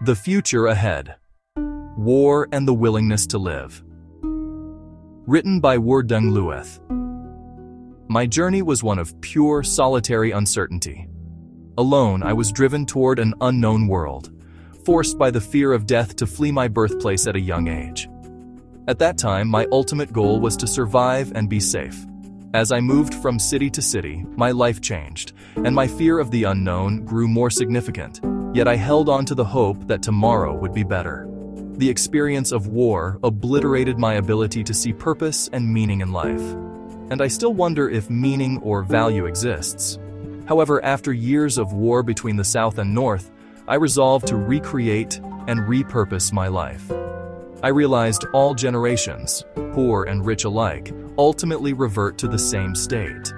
The Future Ahead. War and the Willingness to Live. Written by Wur Deng Lueth. My journey was one of pure, solitary uncertainty. Alone, I was driven toward an unknown world, forced by the fear of death to flee my birthplace at a young age. At that time, my ultimate goal was to survive and be safe. As I moved from city to city, my life changed, and my fear of the unknown grew more significant. Yet I held on to the hope that tomorrow would be better. The experience of war obliterated my ability to see purpose and meaning in life. And I still wonder if meaning or value exists. However, after years of war between the South and North, I resolved to recreate and repurpose my life. I realized all generations, poor and rich alike, ultimately revert to the same state.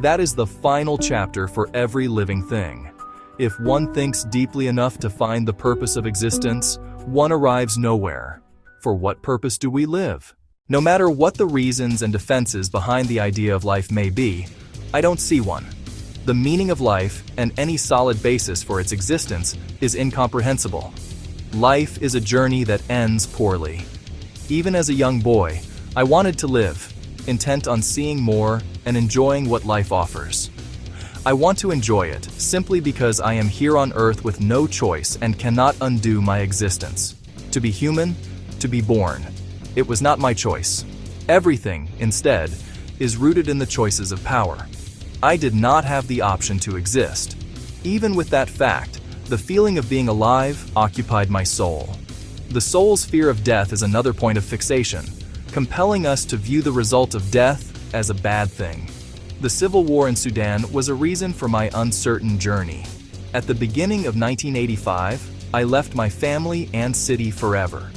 That is the final chapter for every living thing. If one thinks deeply enough to find the purpose of existence, one arrives nowhere. For what purpose do we live? No matter what the reasons and defenses behind the idea of life may be, I don't see one. The meaning of life, and any solid basis for its existence, is incomprehensible. Life is a journey that ends poorly. Even as a young boy, I wanted to live, intent on seeing more and enjoying what life offers. I want to enjoy it simply because I am here on earth with no choice and cannot undo my existence. To be human, to be born. It was not my choice. Everything, instead, is rooted in the choices of power. I did not have the option to exist. Even with that fact, the feeling of being alive occupied my soul. The soul's fear of death is another point of fixation, compelling us to view the result of death as a bad thing. The Civil War in Sudan was a reason for my uncertain journey. At the beginning of 1985, I left my family and city forever.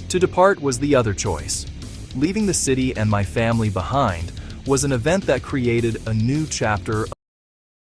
To depart was the other choice. Leaving the city and my family behind was an event that created a new chapter